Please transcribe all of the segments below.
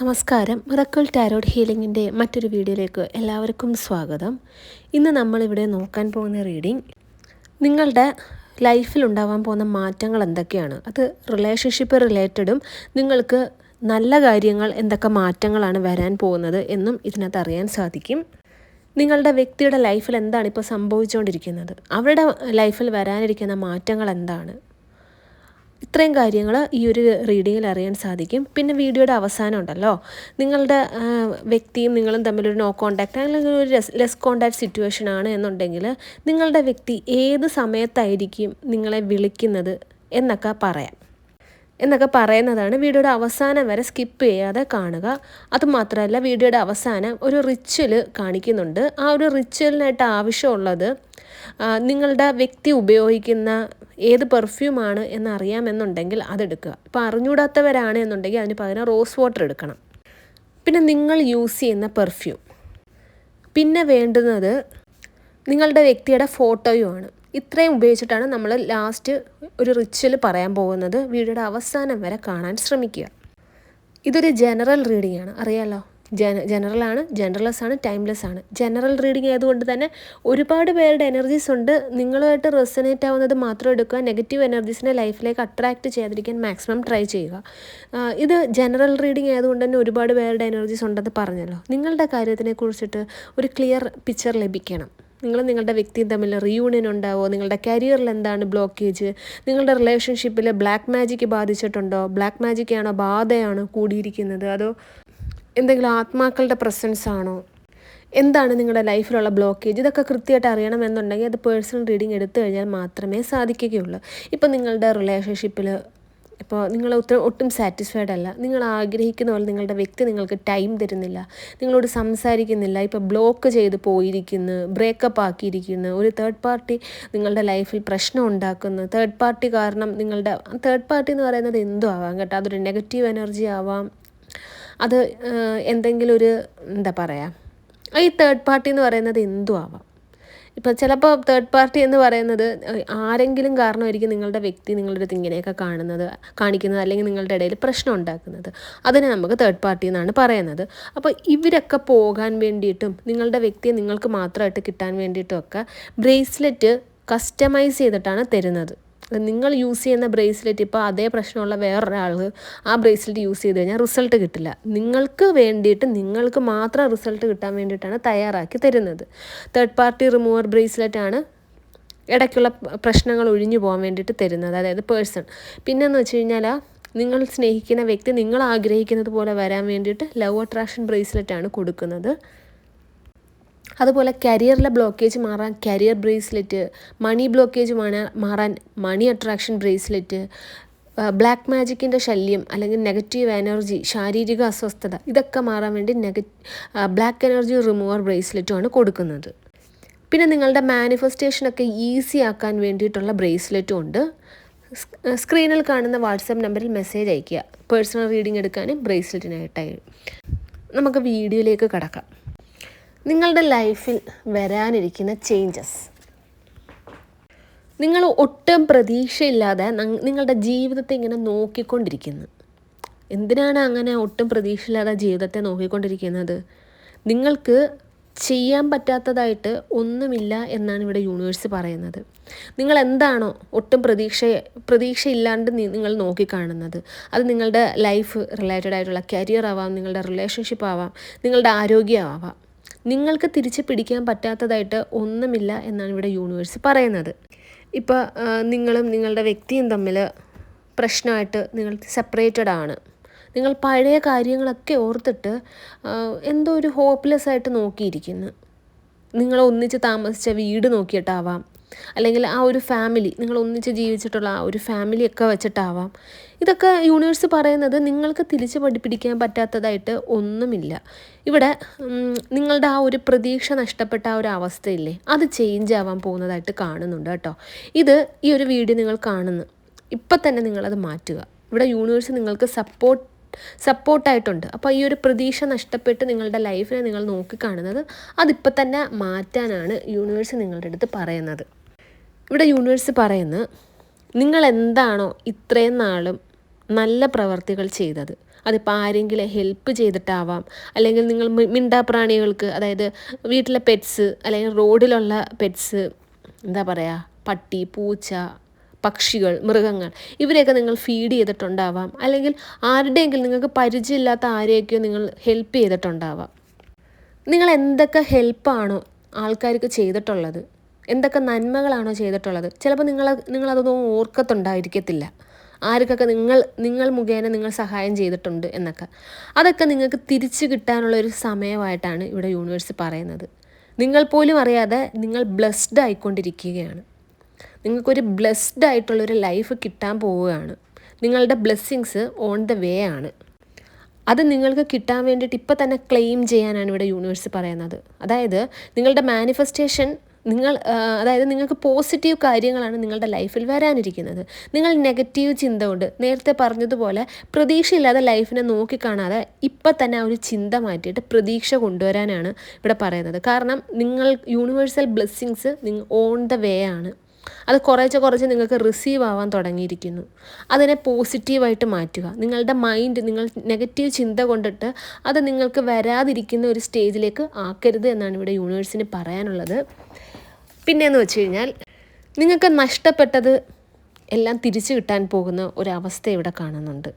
നമസ്കാരം. Miracle tarot ഹീലിംഗിൻ്റെ മറ്റൊരു വീഡിയോയിലേക്ക് എല്ലാവർക്കും സ്വാഗതം. ഇന്ന് നമ്മളിവിടെ നോക്കാൻ പോകുന്ന റീഡിംഗ് നിങ്ങളുടെ ലൈഫിൽ ഉണ്ടാവാൻ പോകുന്ന മാറ്റങ്ങൾ എന്തൊക്കെയാണ്, അത് റിലേഷൻഷിപ്പ് റിലേറ്റഡും നിങ്ങൾക്ക് നല്ല കാര്യങ്ങൾ എന്തൊക്കെ മാറ്റങ്ങളാണ് വരാൻ പോകുന്നത് എന്നും ഇതിനകത്ത് അറിയാൻ സാധിക്കും. നിങ്ങളുടെ വ്യക്തിയുടെ ലൈഫിൽ എന്താണ് ഇപ്പോൾ സംഭവിച്ചുകൊണ്ടിരിക്കുന്നത്, അവരുടെ ലൈഫിൽ വരാനിരിക്കുന്ന മാറ്റങ്ങൾ എന്താണ്, ഇത്രയും കാര്യങ്ങൾ ഈ ഒരു റീഡിങ്ങിൽ അറിയാൻ സാധിക്കും. പിന്നെ വീഡിയോയുടെ അവസാനം ഉണ്ടല്ലോ, നിങ്ങളുടെ വ്യക്തിയും നിങ്ങളും തമ്മിലൊരു നോ കോണ്ടാക്റ്റ് അല്ലെങ്കിൽ ഒരു ലെസ് കോണ്ടാക്ട് സിറ്റുവേഷൻ ആണ് എന്നുണ്ടെങ്കിൽ നിങ്ങളുടെ വ്യക്തി ഏത് സമയത്തായിരിക്കും നിങ്ങളെ വിളിക്കുന്നത് എന്നൊക്കെ പറയുന്നതാണ്. വീഡിയോയുടെ അവസാനം വരെ സ്കിപ്പ് ചെയ്യാതെ കാണുക. അതുമാത്രമല്ല, വീഡിയോയുടെ അവസാനം ഒരു റിച്വൽ കാണിക്കുന്നുണ്ട്. ആ ഒരു റിച്വലിനായിട്ട് ആവശ്യമുള്ളത് നിങ്ങളുടെ വ്യക്തി ഉപയോഗിക്കുന്ന ഏത് പെർഫ്യൂമാണ് എന്നറിയാമെന്നുണ്ടെങ്കിൽ അതെടുക്കുക. ഇപ്പോൾ അറിഞ്ഞൂടാത്തവരാണ് എന്നുണ്ടെങ്കിൽ അതിന് പകരം റോസ് വാട്ടർ എടുക്കണം. പിന്നെ നിങ്ങൾ യൂസ് ചെയ്യുന്ന പെർഫ്യൂം. പിന്നെ വേണ്ടുന്നത് നിങ്ങളുടെ വ്യക്തിയുടെ ഫോട്ടോയുമാണ്. ഇത്രയും ഉപയോഗിച്ചിട്ടാണ് നമ്മൾ ലാസ്റ്റ് ഒരു റിച്വൽ പറയാൻ പോകുന്നത്. വീഡിയോയുടെ അവസാനം വരെ കാണാൻ ശ്രമിക്കുക. ഇതൊരു ജനറൽ റീഡിംഗ് ആണ്, അറിയാലോ. ജനറലാണ്, ജനറൽലെസ് ആണ്, ടൈംലെസ് ആണ്. ജനറൽ റീഡിംഗ് ആയതുകൊണ്ട് തന്നെ ഒരുപാട് പേരുടെ എനർജീസ് ഉണ്ട്. നിങ്ങളുമായിട്ട് റെസനേറ്റ് ആവുന്നത് മാത്രം എടുക്കുക. നെഗറ്റീവ് എനർജീസിനെ ലൈഫിലേക്ക് അട്രാക്റ്റ് ചെയ്യാതിരിക്കാൻ മാക്സിമം ട്രൈ ചെയ്യുക. ഇത് ജനറൽ റീഡിംഗ് ആയതുകൊണ്ട് തന്നെ ഒരുപാട് പേരുടെ എനർജീസ് ഉണ്ടെന്ന് പറഞ്ഞല്ലോ. നിങ്ങളുടെ കാര്യത്തിനെ കുറിച്ചിട്ട് ഒരു ക്ലിയർ പിക്ചർ ലഭിക്കണം. നിങ്ങളുടെ വ്യക്തിയും തമ്മിൽ റീയൂണിയൻ ഉണ്ടാവോ, നിങ്ങളുടെ കരിയറിൽ എന്താണ് ബ്ലോക്കേജ്, നിങ്ങളുടെ റിലേഷൻഷിപ്പിൽ ബ്ലാക്ക് മാജിക്ക് ബാധിച്ചിട്ടുണ്ടോ, ബ്ലാക്ക് മാജിക് ആണോ, ബാധയാണോ കൂടിയിരിക്കുന്നത്, അതോ എന്തെങ്കിലും ആത്മാക്കളുടെ പ്രസൻസ് ആണോ, എന്താണ് നിങ്ങളുടെ ലൈഫിലുള്ള ബ്ലോക്കേജ്, ഇതൊക്കെ കൃത്യമായിട്ട് അറിയണമെന്നുണ്ടെങ്കിൽ അത് പേഴ്സണൽ റീഡിംഗ് എടുത്തു കഴിഞ്ഞാൽ മാത്രമേ സാധിക്കുകയുള്ളൂ. ഇപ്പം നിങ്ങളുടെ റിലേഷൻഷിപ്പിൽ ഇപ്പോൾ നിങ്ങൾ ഒട്ടും സാറ്റിസ്ഫൈഡ് അല്ല, നിങ്ങൾ ആഗ്രഹിക്കുന്ന പോലെ നിങ്ങളുടെ വ്യക്തി നിങ്ങൾക്ക് ടൈം തരുന്നില്ല, നിങ്ങളോട് സംസാരിക്കുന്നില്ല, ഇപ്പോൾ ബ്ലോക്ക് ചെയ്ത് പോയിരിക്കുന്നു, ബ്രേക്കപ്പ് ആക്കിയിരിക്കുന്നു, ഒരു തേർഡ് പാർട്ടി നിങ്ങളുടെ ലൈഫിൽ പ്രശ്നം ഉണ്ടാക്കുന്നു, തേർഡ് പാർട്ടി കാരണം തേർഡ് പാർട്ടി എന്ന് പറയുന്നത് എന്തും ആവാം കേട്ടോ. അതൊരു നെഗറ്റീവ് എനർജി ആവാം, അത് എന്തെങ്കിലും ഒരു എന്താ പറയുക, ഈ തേർഡ് പാർട്ടി എന്ന് പറയുന്നത് എന്തും ആവാം. ഇപ്പോൾ ചിലപ്പോൾ തേർഡ് പാർട്ടി എന്ന് പറയുന്നത് ആരെങ്കിലും കാരണമായിരിക്കും നിങ്ങളുടെ വ്യക്തി നിങ്ങളുടെ അടുത്ത് ഇങ്ങനെയൊക്കെ കാണിക്കുന്നത് അല്ലെങ്കിൽ നിങ്ങളുടെ ഇടയിൽ പ്രശ്നം ഉണ്ടാക്കുന്നത്. അതിനെ നമുക്ക് തേർഡ് പാർട്ടി എന്നാണ് പറയുന്നത്. അപ്പോൾ ഇവരൊക്കെ പോകാൻ വേണ്ടിയിട്ടും നിങ്ങളുടെ വ്യക്തിയെ നിങ്ങൾക്ക് മാത്രമായിട്ട് കിട്ടാൻ വേണ്ടിയിട്ടുമൊക്കെ ബ്രേസ്ലെറ്റ് കസ്റ്റമൈസ് ചെയ്തിട്ടാണ് തരുന്നത്. നിങ്ങൾ യൂസ് ചെയ്യുന്ന ബ്രേസ്ലെറ്റ് ഇപ്പോൾ അതേ പ്രശ്നമുള്ള വേറൊരാൾ ആ ബ്രേസ്ലെറ്റ് യൂസ് ചെയ്ത് കഴിഞ്ഞാൽ റിസൾട്ട് കിട്ടില്ല. നിങ്ങൾക്ക് വേണ്ടിയിട്ട് നിങ്ങൾക്ക് മാത്രം റിസൾട്ട് കിട്ടാൻ വേണ്ടിയിട്ടാണ് തയ്യാറാക്കി തരുന്നത്. തേർഡ് പാർട്ടി റിമൂവർ ബ്രേസ്ലെറ്റാണ് ഇടയ്ക്കുള്ള പ്രശ്നങ്ങൾ ഒഴിഞ്ഞു പോകാൻ വേണ്ടിയിട്ട് തരുന്നത്, അതായത് പേഴ്സൺ. പിന്നെയെന്ന് വെച്ച് കഴിഞ്ഞാൽ നിങ്ങൾ സ്നേഹിക്കുന്ന വ്യക്തി നിങ്ങൾ ആഗ്രഹിക്കുന്നത് പോലെ വരാൻ വേണ്ടിയിട്ട് ലവ് അട്രാക്ഷൻ ബ്രേസ്ലെറ്റാണ് കൊടുക്കുന്നത്. അതുപോലെ കരിയറിലെ ബ്ലോക്കേജ് മാറാൻ കരിയർ ബ്രേസ്ലെറ്റ്, മണി ബ്ലോക്കേജ് മാറാൻ മണി അട്രാക്ഷൻ ബ്രേസ്ലെറ്റ്, ബ്ലാക്ക് മാജിക്കിൻ്റെ ശല്യം അല്ലെങ്കിൽ നെഗറ്റീവ് എനർജി, ശാരീരിക അസ്വസ്ഥത, ഇതൊക്കെ മാറാൻ വേണ്ടി ബ്ലാക്ക് എനർജി റിമൂവർ ബ്രേസ്ലെറ്റുമാണ് കൊടുക്കുന്നത്. പിന്നെ നിങ്ങളുടെ മാനിഫെസ്റ്റേഷനൊക്കെ ഈസി ആക്കാൻ വേണ്ടിയിട്ടുള്ള ബ്രേസ്ലെറ്റും ഉണ്ട്. സ്ക്രീനിൽ കാണുന്ന വാട്സാപ്പ് നമ്പറിൽ മെസ്സേജ് അയയ്ക്കുക പേഴ്സണൽ റീഡിംഗ് എടുക്കാനും ബ്രേസ്ലെറ്റിനായിട്ടായി. നമുക്ക് വീഡിയോയിലേക്ക് കടക്കാം. നിങ്ങളുടെ ലൈഫിൽ വരാനിരിക്കുന്ന ചേഞ്ചസ്. നിങ്ങൾ ഒട്ടും പ്രതീക്ഷയില്ലാതെ നിങ്ങളുടെ ജീവിതത്തെ ഇങ്ങനെ നോക്കിക്കൊണ്ടിരിക്കുന്നു. എന്തിനാണ് അങ്ങനെ ഒട്ടും പ്രതീക്ഷയില്ലാതെ ജീവിതത്തെ നോക്കിക്കൊണ്ടിരിക്കുന്നത്? നിങ്ങൾക്ക് ചെയ്യാൻ പറ്റാത്തതായിട്ട് ഒന്നുമില്ല എന്നാണ് ഇവിടെ യൂണിവേഴ്സ് പറയുന്നത്. നിങ്ങൾ എന്താണോ ഒട്ടും പ്രതീക്ഷയില്ലാണ്ട് നിങ്ങൾ നോക്കിക്കാണുന്നത്, അത് നിങ്ങളുടെ ലൈഫ് റിലേറ്റഡ് ആയിട്ടുള്ള കരിയർ ആവാം, നിങ്ങളുടെ റിലേഷൻഷിപ്പ് ആവാം, നിങ്ങളുടെ ആരോഗ്യമാവാം, നിങ്ങൾക്ക് തിരിച്ച് പിടിക്കാൻ പറ്റാത്തതായിട്ട് ഒന്നുമില്ല എന്നാണ് ഇവിടെ യൂണിവേഴ്സ് പറയുന്നത്. ഇപ്പോൾ നിങ്ങളും നിങ്ങളുടെ വ്യക്തിയും തമ്മിൽ പ്രശ്നമായിട്ട് നിങ്ങൾ സെപ്പറേറ്റഡ് ആണ്. നിങ്ങൾ പഴയ കാര്യങ്ങളൊക്കെ ഓർത്തിട്ട് എന്തോ ഒരു ഹോപ്പ്ലെസ് ആയിട്ട് നോക്കിയിരിക്കുന്നു. നിങ്ങൾ ഒന്നിച്ച് താമസിച്ച വീട് നോക്കിയിട്ടാവാം, അല്ലെങ്കിൽ ആ ഒരു ഫാമിലി, നിങ്ങൾ ഒന്നിച്ച് ജീവിച്ചിട്ടുള്ള ആ ഒരു ഫാമിലിയൊക്കെ വെച്ചിട്ടാവാം. ഇതൊക്കെ യൂണിവേഴ്സ് പറയുന്നത് നിങ്ങൾക്ക് തിരിച്ച് പിടിക്കാൻ പറ്റാത്തതായിട്ട് ഒന്നുമില്ല. ഇവിടെ നിങ്ങളുടെ ആ ഒരു പ്രതീക്ഷ നഷ്ടപ്പെട്ട ആ ഒരു അവസ്ഥയില്ലേ, അത് ചേഞ്ച് ആവാൻ പോകുന്നതായിട്ട് കാണുന്നുണ്ട് കേട്ടോ. ഈ ഒരു വീഡിയോ നിങ്ങൾ കാണുന്നു, ഇപ്പം തന്നെ നിങ്ങളത് മാറ്റുക. ഇവിടെ യൂണിവേഴ്സ് നിങ്ങൾക്ക് സപ്പോർട്ടായിട്ടുണ്ട്. അപ്പോൾ ഈ ഒരു പ്രതീക്ഷ നഷ്ടപ്പെട്ട് നിങ്ങളുടെ ലൈഫിനെ നിങ്ങൾ നോക്കിക്കാണുന്നത് അതിപ്പോൾ തന്നെ മാറ്റാനാണ് യൂണിവേഴ്സ് നിങ്ങളുടെ അടുത്ത് പറയുന്നത്. ഇവിടെ യൂണിവേഴ്സ് പറയുന്നത്, നിങ്ങൾ എന്താണോ ഇത്രയും നാളും നല്ല പ്രവർത്തികൾ ചെയ്തത് അതിപ്പോൾ ആരെങ്കിലും ഹെൽപ്പ് ചെയ്തിട്ടാവാം, അല്ലെങ്കിൽ നിങ്ങൾ മിണ്ടാപ്രാണികൾക്ക്, അതായത് വീട്ടിലെ പെറ്റ്സ് അല്ലെങ്കിൽ റോഡിലുള്ള പെറ്റ്സ്, എന്താ പറയുക, പട്ടി, പൂച്ച, പക്ഷികൾ, മൃഗങ്ങൾ, ഇവരെയൊക്കെ നിങ്ങൾ ഫീഡ് ചെയ്തിട്ടുണ്ടാവാം, അല്ലെങ്കിൽ ആരുടെയെങ്കിലും നിങ്ങൾക്ക് പരിചയമില്ലാത്ത ആരെയൊക്കെയോ നിങ്ങൾ ഹെൽപ്പ് ചെയ്തിട്ടുണ്ടാവാം. നിങ്ങൾ എന്തൊക്കെ ഹെൽപ്പാണോ ആൾക്കാർക്ക് ചെയ്തിട്ടുള്ളത്, എന്തൊക്കെ നന്മകളാണോ ചെയ്തിട്ടുള്ളത്, ചിലപ്പോൾ നിങ്ങളതൊന്നും ഓർക്കത്തുണ്ടായിരിക്കത്തില്ല. ആർക്കൊക്കെ നിങ്ങൾ മുഖേന നിങ്ങൾ സഹായം ചെയ്തിട്ടുണ്ട് എന്നൊക്കെ. അതൊക്കെ നിങ്ങൾക്ക് തിരിച്ചു കിട്ടാനുള്ളൊരു സമയമായിട്ടാണ് ഇവിടെ യൂണിവേഴ്സ് പറയുന്നത്. നിങ്ങൾ പോലും അറിയാതെ നിങ്ങൾ ബ്ലെസ്ഡ് ആയിക്കൊണ്ടിരിക്കുകയാണ്. നിങ്ങൾക്കൊരു ബ്ലെസ്ഡ് ആയിട്ടുള്ളൊരു ലൈഫ് കിട്ടാൻ പോവുകയാണ്. നിങ്ങളുടെ ബ്ലെസ്സിങ്സ് ഓൺ ദ വേ ആണ്. അത് നിങ്ങൾക്ക് കിട്ടാൻ വേണ്ടിയിട്ട് ഇപ്പം തന്നെ ക്ലെയിം ചെയ്യാനാണ് ഇവിടെ യൂണിവേഴ്സ് പറയുന്നത്. അതായത് നിങ്ങളുടെ മാനിഫെസ്റ്റേഷൻ, അതായത് നിങ്ങൾക്ക് പോസിറ്റീവ് കാര്യങ്ങളാണ് നിങ്ങളുടെ ലൈഫിൽ വരാനിരിക്കുന്നത്. നിങ്ങൾ നെഗറ്റീവ് ചിന്ത കൊണ്ട്, നേരത്തെ പറഞ്ഞതുപോലെ പ്രതീക്ഷയില്ലാതെ ലൈഫിനെ നോക്കിക്കാണാതെ ഇപ്പം തന്നെ ആ ഒരു ചിന്ത മാറ്റിയിട്ട് പ്രതീക്ഷ കൊണ്ടുവരാനാണ് ഇവിടെ പറയുന്നത്. കാരണം universal blessings on the way ആണ്. അത് കുറച്ച് നിങ്ങൾക്ക് റിസീവ് ആവാൻ തുടങ്ങിയിരിക്കുന്നു. അതിനെ പോസിറ്റീവായിട്ട് മാറ്റുക. നിങ്ങളുടെ മൈൻഡ്, നിങ്ങൾ നെഗറ്റീവ് ചിന്ത കൊണ്ടിട്ട് അത് നിങ്ങൾക്ക് വരാതിരിക്കുന്ന ഒരു സ്റ്റേജിലേക്ക് ആക്കരുത് എന്നാണ് ഇവിടെ യൂണിവേഴ്സിന് പറയാനുള്ളത്. പിന്നെയെന്ന് വെച്ച് കഴിഞ്ഞാൽ, നിങ്ങൾക്ക് നഷ്ടപ്പെട്ടത് എല്ലാം തിരിച്ചു കിട്ടാൻ പോകുന്ന ഒരവസ്ഥ ഇവിടെ കാണുന്നുണ്ട്.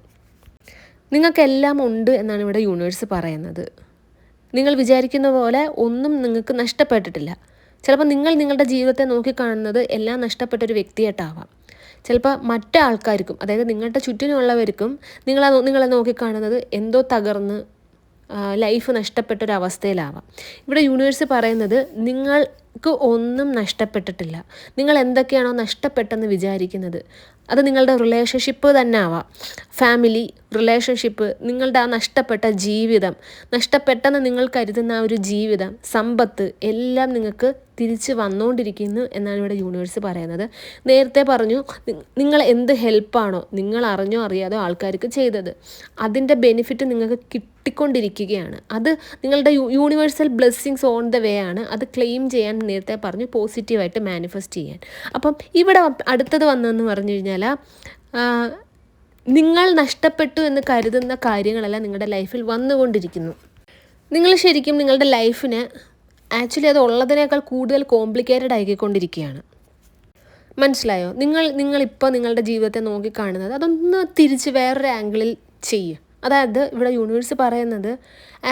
നിങ്ങൾക്കെല്ലാം ഉണ്ട് എന്നാണ് ഇവിടെ യൂണിവേഴ്സ് പറയുന്നത്. നിങ്ങൾ വിചാരിക്കുന്ന പോലെ ഒന്നും നിങ്ങൾക്ക് നഷ്ടപ്പെട്ടിട്ടില്ല. ചിലപ്പോൾ നിങ്ങളുടെ ജീവിതത്തെ നോക്കിക്കാണുന്നത് എല്ലാം നഷ്ടപ്പെട്ടൊരു വ്യക്തിയായിട്ടാവാം. ചിലപ്പോൾ മറ്റാൾക്കാർക്കും, അതായത് നിങ്ങളുടെ ചുറ്റിനുള്ളവർക്കും നിങ്ങളെ നോക്കിക്കാണുന്നത് എന്തോ തകർന്ന് ലൈഫ് നഷ്ടപ്പെട്ടൊരവസ്ഥയിലാവാം. ഇവിടെ യൂണിവേഴ്സ് പറയുന്നത് നിങ്ങൾക്ക് ഒന്നും നഷ്ടപ്പെട്ടിട്ടില്ല. നിങ്ങൾ എന്തൊക്കെയാണോ നഷ്ടപ്പെട്ടെന്ന് വിചാരിക്കുന്നത്, അത് നിങ്ങളുടെ റിലേഷൻഷിപ്പ് തന്നെ ആവാം, ഫാമിലി റിലേഷൻഷിപ്പ്, നിങ്ങളുടെ ആ നഷ്ടപ്പെട്ട ജീവിതം, നഷ്ടപ്പെട്ടെന്ന് നിങ്ങൾ കരുതുന്ന ആ ഒരു ജീവിതം, സമ്പത്ത്, എല്ലാം നിങ്ങൾക്ക് തിരിച്ച് വന്നുകൊണ്ടിരിക്കുന്നു എന്നാണ് ഇവിടെ യൂണിവേഴ്സ് പറയുന്നത്. നേരത്തെ പറഞ്ഞു, നിങ്ങൾ എന്ത് ഹെൽപ്പാണോ നിങ്ങൾ അറിഞ്ഞോ അറിയാതോ ആൾക്കാർക്ക് ചെയ്തത്, അതിൻ്റെ ബെനിഫിറ്റ് നിങ്ങൾക്ക് കിട്ടിക്കൊണ്ടിരിക്കുകയാണ്. അത് നിങ്ങളുടെ universal blessings on the way ആണ്. അത് ക്ലെയിം ചെയ്യാൻ നേരത്തെ പറഞ്ഞു, പോസിറ്റീവായിട്ട് മാനിഫെസ്റ്റ് ചെയ്യാൻ. അപ്പം ഇവിടെ അടുത്തത് വന്നതെന്ന് പറഞ്ഞു കഴിഞ്ഞാൽ, നിങ്ങൾ നഷ്ടപ്പെട്ടു എന്ന് കരുതുന്ന കാര്യങ്ങളെല്ലാം നിങ്ങളുടെ ലൈഫിൽ വന്നുകൊണ്ടിരിക്കുന്നു. നിങ്ങൾ ശരിക്കും നിങ്ങളുടെ ലൈഫിന് ആക്ച്വലി അത് ഉള്ളതിനേക്കാൾ കൂടുതൽ കോംപ്ലിക്കേറ്റഡ് ആക്കിക്കൊണ്ടിരിക്കുകയാണ്. മനസ്സിലായോ? നിങ്ങളിപ്പോൾ നിങ്ങളുടെ ജീവിതത്തെ നോക്കിക്കാണുന്നത് അതൊന്ന് തിരിച്ച് വേറൊരു ആംഗിളിൽ ചെയ്യുക. അതായത് ഇവിടെ യൂണിവേഴ്സ് പറയുന്നത്,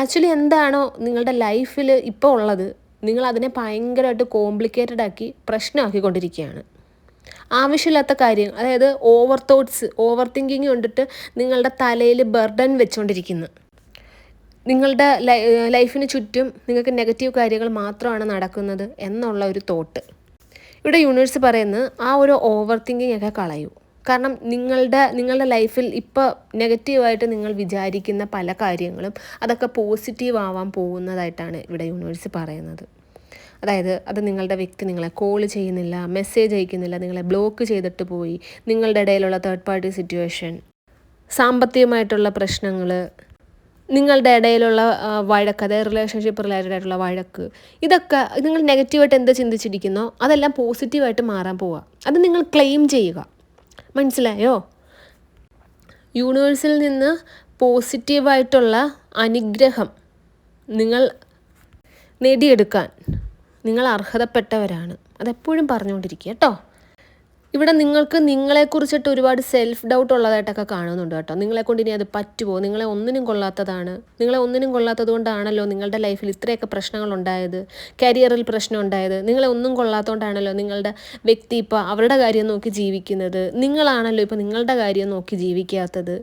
ആക്ച്വലി എന്താണോ നിങ്ങളുടെ ലൈഫിൽ ഇപ്പോൾ ഉള്ളത്, നിങ്ങളതിനെ ഭയങ്കരമായിട്ട് കോംപ്ലിക്കേറ്റഡ് ആക്കി പ്രശ്നമാക്കിക്കൊണ്ടിരിക്കുകയാണ്. ആവശ്യമില്ലാത്ത കാര്യങ്ങൾ, അതായത് ഓവർ തിങ്കിങ് കൊണ്ടിട്ട് നിങ്ങളുടെ തലയിൽ ബർഡൻ വെച്ചുകൊണ്ടിരിക്കുന്നു. നിങ്ങളുടെ ലൈഫിന് ചുറ്റും നിങ്ങൾക്ക് നെഗറ്റീവ് കാര്യങ്ങൾ മാത്രമാണ് നടക്കുന്നത് എന്നുള്ള ഒരു തോട്ട്. ഇവിടെ യൂണിവേഴ്സ് പറയുന്നത് ആ ഒരു ഓവർ തിങ്കിങ് ഒക്കെ കളയൂ. കാരണം നിങ്ങളുടെ ലൈഫിൽ ഇപ്പോൾ നെഗറ്റീവായിട്ട് നിങ്ങൾ വിചാരിക്കുന്ന പല കാര്യങ്ങളും അതൊക്കെ പോസിറ്റീവ് ആവാൻ പോകുന്നതായിട്ടാണ് ഇവിടെ യൂണിവേഴ്സ് പറയുന്നത്. അതായത് അത് നിങ്ങളുടെ വ്യക്തി നിങ്ങളെ കോൾ ചെയ്യുന്നില്ല, മെസ്സേജ് അയക്കുന്നില്ല, നിങ്ങളെ ബ്ലോക്ക് ചെയ്തിട്ട് പോയി, നിങ്ങളുടെ ഇടയിലുള്ള തേർഡ് പാർട്ടി സിറ്റുവേഷൻ, സാമ്പത്തികമായിട്ടുള്ള പ്രശ്നങ്ങൾ, നിങ്ങളുടെ ഇടയിലുള്ള വഴക്ക്, അതായത് റിലേഷൻഷിപ്പ് റിലേറ്റഡ് ആയിട്ടുള്ള വഴക്ക്, ഇതൊക്കെ നിങ്ങൾ നെഗറ്റീവായിട്ട് എന്ത് ചിന്തിച്ചിരിക്കുന്നോ അതെല്ലാം പോസിറ്റീവായിട്ട് മാറാൻ പോവുക. അത് നിങ്ങൾ ക്ലെയിം ചെയ്യുക. മനസ്സിലായോ? യൂണിവേഴ്സിൽ നിന്ന് പോസിറ്റീവായിട്ടുള്ള അനുഗ്രഹം നിങ്ങൾ നേടിയെടുക്കാൻ നിങ്ങൾ അർഹതപ്പെട്ടവരാണ്. അതെപ്പോഴും പറഞ്ഞുകൊണ്ടിരിക്കുക കേട്ടോ. ഇവിടെ നിങ്ങൾക്ക് നിങ്ങളെക്കുറിച്ചിട്ട് ഒരുപാട് സെൽഫ് ഡൗട്ട് ഉള്ളതായിട്ടൊക്കെ കാണുന്നുണ്ട് കേട്ടോ. നിങ്ങളെക്കൊണ്ട് ഇനി അത് പറ്റുമോ, നിങ്ങളെ ഒന്നിനും കൊള്ളാത്തത് കൊണ്ടാണല്ലോ നിങ്ങളുടെ ലൈഫിൽ ഇത്രയൊക്കെ പ്രശ്നങ്ങൾ ഉണ്ടായത്, കരിയറിൽ പ്രശ്നം ഉണ്ടായത്, നിങ്ങളെ ഒന്നും കൊള്ളാത്തതുകൊണ്ടാണല്ലോ നിങ്ങളുടെ വ്യക്തി ഇപ്പോൾ അവരുടെ കാര്യം നോക്കി ജീവിക്കുന്നത്, നിങ്ങളാണല്ലോ ഇപ്പോൾ നിങ്ങളുടെ കാര്യം നോക്കി ജീവിക്കാത്തത്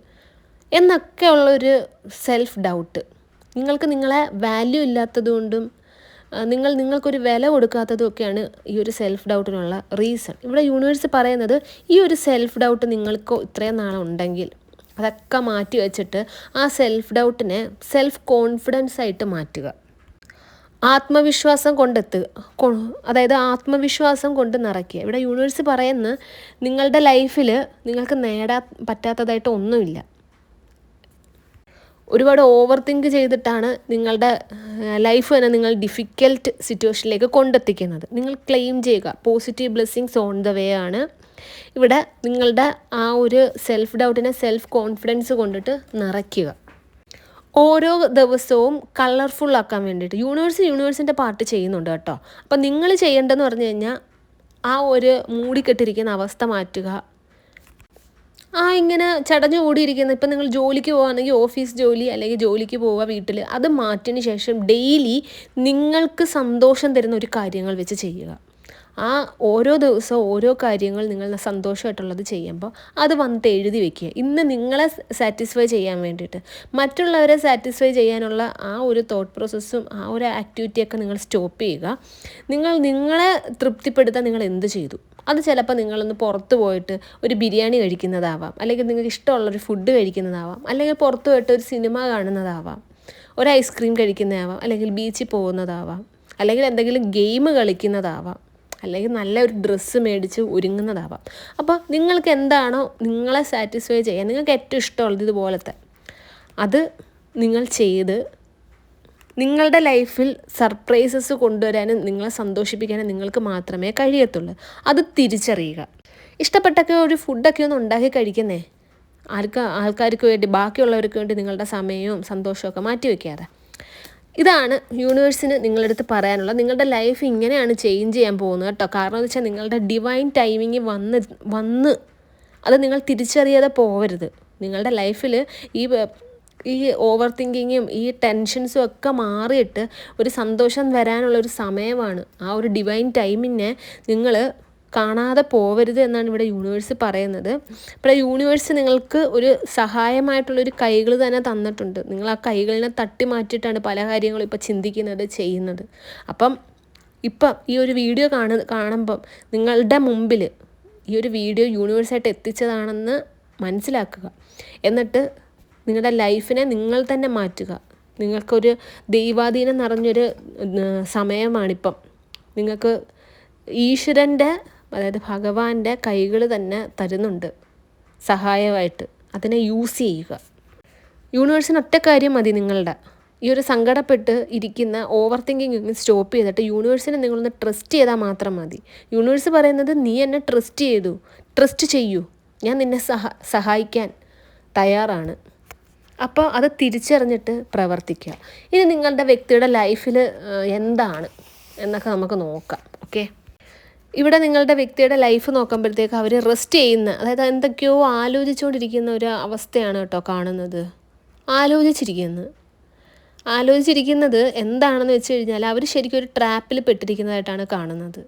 എന്നൊക്കെ ഉള്ളൊരു സെൽഫ് ഡൗട്ട്. നിങ്ങൾക്ക് നിങ്ങളെ വാല്യൂ ഇല്ലാത്തതുകൊണ്ടും നിങ്ങൾക്കൊരു വില കൊടുക്കാത്തതൊക്കെയാണ് ഈ ഒരു സെൽഫ് ഡൗട്ടിനുള്ള റീസൺ. ഇവിടെ യൂണിവേഴ്സ് പറയുന്നത്, ഈ ഒരു സെൽഫ് ഡൗട്ട് നിങ്ങൾക്ക് ഇത്രയും നാളുണ്ടെങ്കിൽ അതൊക്കെ മാറ്റി വെച്ചിട്ട് ആ സെൽഫ് ഡൗട്ടിനെ സെൽഫ് കോൺഫിഡൻസ് ആയിട്ട് മാറ്റുക. ആത്മവിശ്വാസം അതായത് ആത്മവിശ്വാസം കൊണ്ട് നിറയ്ക്കുക. ഇവിടെ യൂണിവേഴ്സ് പറയുന്നത്, നിങ്ങളുടെ ലൈഫിൽ നിങ്ങൾക്ക് നേടാൻ പറ്റാത്തതായിട്ട് ഒന്നുമില്ല. ഒരുപാട് ഓവർ തിങ്ക് ചെയ്തിട്ടാണ് നിങ്ങളുടെ ലൈഫ് തന്നെ നിങ്ങൾ ഡിഫിക്കൽട്ട് സിറ്റുവേഷനിലേക്ക് കൊണ്ടെത്തിക്കുന്നത്. നിങ്ങൾ ക്ലെയിം ചെയ്യുക. Positive blessings on the way ആണ്. ഇവിടെ നിങ്ങളുടെ ആ ഒരു സെൽഫ് ഡൗട്ടിനെ സെൽഫ് കോൺഫിഡൻസ് കൊണ്ടിട്ട് നിറയ്ക്കുക. ഓരോ ദിവസവും കളർഫുൾ ആക്കാൻ വേണ്ടിയിട്ട് യൂണിവേഴ്സിൻ്റെ പാർട്ട് ചെയ്യുന്നുണ്ട് കേട്ടോ. അപ്പം നിങ്ങൾ ചെയ്യേണ്ടതെന്ന് പറഞ്ഞു കഴിഞ്ഞാൽ ആ ഒരു മൂടിക്കെട്ടിരിക്കുന്ന അവസ്ഥ മാറ്റുക. ഇങ്ങനെ ചടഞ്ഞു കൂടിയിരിക്കുന്ന ഇപ്പം നിങ്ങൾ ജോലിക്ക് പോവുകയാണെങ്കിൽ ഓഫീസ് ജോലി അല്ലെങ്കിൽ ജോലിക്ക് പോവുക വീട്ടിൽ, അത് മാറ്റിയതിന് ശേഷം ഡെയിലി നിങ്ങൾക്ക് സന്തോഷം തരുന്ന ഒരു കാര്യങ്ങൾ വെച്ച് ചെയ്യുക. ഓരോ ദിവസവും ഓരോ കാര്യങ്ങൾ നിങ്ങൾ സന്തോഷമായിട്ടുള്ളത് ചെയ്യുമ്പോൾ അത് വന്നിട്ട് എഴുതി വെക്കുക. ഇന്ന് നിങ്ങളെ സാറ്റിസ്ഫൈ ചെയ്യാൻ വേണ്ടിയിട്ട്, മറ്റുള്ളവരെ സാറ്റിസ്ഫൈ ചെയ്യാനുള്ള ആ ഒരു തോട്ട് പ്രോസസ്സും ആ ഒരു ആക്ടിവിറ്റിയൊക്കെ നിങ്ങൾ സ്റ്റോപ്പ് ചെയ്യുക. നിങ്ങളെ തൃപ്തിപ്പെടുത്താൻ നിങ്ങൾ എന്ത് ചെയ്തു? അത് ചിലപ്പോൾ നിങ്ങളൊന്ന് പുറത്ത് പോയിട്ട് ഒരു ബിരിയാണി കഴിക്കുന്നതാവാം, അല്ലെങ്കിൽ നിങ്ങൾക്ക് ഇഷ്ടമുള്ളൊരു ഫുഡ് കഴിക്കുന്നതാവാം, അല്ലെങ്കിൽ പുറത്ത് പോയിട്ട് ഒരു സിനിമ കാണുന്നതാവാം, ഒരു ഐസ്ക്രീം കഴിക്കുന്നതാവാം, അല്ലെങ്കിൽ ബീച്ചിൽ പോകുന്നതാവാം, അല്ലെങ്കിൽ എന്തെങ്കിലും ഗെയിം കളിക്കുന്നതാവാം, അല്ലെങ്കിൽ നല്ലൊരു ഡ്രസ്സ് മേടിച്ച് ഒരുങ്ങുന്നതാവാം. അപ്പോൾ നിങ്ങൾക്ക് എന്താണോ നിങ്ങളെ സാറ്റിസ്ഫൈ ചെയ്യാൻ നിങ്ങൾക്ക് ഏറ്റവും ഇഷ്ടമുള്ളത് ഇതുപോലത്തെ അത് നിങ്ങൾ ചെയ്ത് നിങ്ങളുടെ ലൈഫിൽ സർപ്രൈസസ് കൊണ്ടുവരാനും നിങ്ങളെ സന്തോഷിപ്പിക്കാനും നിങ്ങൾക്ക് മാത്രമേ കഴിയത്തുള്ളൂ. അത് തിരിച്ചറിയുക. ഇഷ്ടപ്പെട്ടൊക്കെ ഒരു ഫുഡൊക്കെ ഒന്ന് ഉണ്ടാക്കി കഴിക്കുന്നേ, ആൾക്കാർക്ക് വേണ്ടി, ബാക്കിയുള്ളവർക്ക് വേണ്ടി നിങ്ങളുടെ സമയവും സന്തോഷമൊക്കെ മാറ്റി വയ്ക്കാതെ. ഇതാണ് യൂണിവേഴ്സിന് നിങ്ങളുടെ അടുത്ത് പറയാനുള്ള. നിങ്ങളുടെ ലൈഫ് ഇങ്ങനെയാണ് ചേഞ്ച് ചെയ്യാൻ പോകുന്നത് കേട്ടോ. കാരണം എന്ന് വെച്ചാൽ നിങ്ങളുടെ ഡിവൈൻ ടൈമിങ് വന്ന് അത് നിങ്ങൾ തിരിച്ചറിയാതെ പോകരുത്. നിങ്ങളുടെ ലൈഫിൽ ഈ ഓവർ തിങ്കിങ്ങും ഈ ടെൻഷൻസും ഒക്കെ മാറിയിട്ട് ഒരു സന്തോഷം വരാനുള്ളൊരു സമയമാണ്. ആ ഒരു ഡിവൈൻ ടൈമിനെ നിങ്ങൾ കാണാതെ പോവരുത് എന്നാണ് ഇവിടെ യൂണിവേഴ്സ് പറയുന്നത്. ഇപ്പോൾ യൂണിവേഴ്സ് നിങ്ങൾക്ക് ഒരു സഹായമായിട്ടുള്ളൊരു കൈകൾ തന്നെ തന്നിട്ടുണ്ട്. നിങ്ങൾ ആ കൈകളിനെ തട്ടി മാറ്റിയിട്ടാണ് പല കാര്യങ്ങളും ഇപ്പോൾ ചിന്തിക്കുന്നത്, ചെയ്യുന്നത്. അപ്പം ഈ ഒരു വീഡിയോ കാണുമ്പം നിങ്ങളുടെ മുമ്പിൽ ഈ ഒരു വീഡിയോ യൂണിവേഴ്സായിട്ട് എത്തിച്ചതാണെന്ന് മനസ്സിലാക്കുക. എന്നിട്ട് നിങ്ങളുടെ ലൈഫിനെ നിങ്ങൾ തന്നെ മാറ്റുക. നിങ്ങൾക്കൊരു ദൈവാധീനം നിറഞ്ഞൊരു സമയമാണിപ്പം. നിങ്ങൾക്ക് ഈശ്വരൻ്റെ, അതായത് ഭഗവാന്റെ കൈകൾ തന്നെ തരുന്നുണ്ട് സഹായമായിട്ട്. അതിനെ യൂസ് ചെയ്യുക. യൂണിവേഴ്സിന് ഒറ്റ കാര്യം മതി. നിങ്ങളുടെ ഈ ഒരു സങ്കടപ്പെട്ട് ഇരിക്കുന്ന ഓവർ തിങ്കിങ് സ്റ്റോപ്പ് ചെയ്തിട്ട് യൂണിവേഴ്സിനെ നിങ്ങളൊന്ന് ട്രസ്റ്റ് ചെയ്താൽ മാത്രം മതി. യൂണിവേഴ്സ് പറയുന്നത് നീ എന്നെ ട്രസ്റ്റ് ചെയ്യൂ, ഞാൻ നിന്നെ സഹായിക്കാൻ തയ്യാറാണ്. അപ്പോൾ അത് തിരിച്ചറിഞ്ഞിട്ട് പ്രവർത്തിക്കുക. ഇനി നിങ്ങളുടെ വ്യക്തിയുടെ ലൈഫിൽ എന്താണ് എന്നൊക്കെ നമുക്ക് നോക്കാം. ഓക്കെ, ഇവിടെ നിങ്ങളുടെ വ്യക്തിയുടെ ലൈഫ് നോക്കുമ്പോഴത്തേക്ക് അവർ റെസ്റ്റ് ചെയ്യുന്ന, അതായത് എന്തൊക്കെയോ ആലോചിച്ചുകൊണ്ടിരിക്കുന്ന ഒരു അവസ്ഥയാണ് കേട്ടോ കാണുന്നത്. ആലോചിച്ചിരിക്കുന്നത് എന്താണെന്ന് വെച്ച് കഴിഞ്ഞാൽ അവർ ശരിക്കും ഒരു ട്രാപ്പിൽ പെട്ടിരിക്കുന്നതായിട്ടാണ് കാണുന്നത്.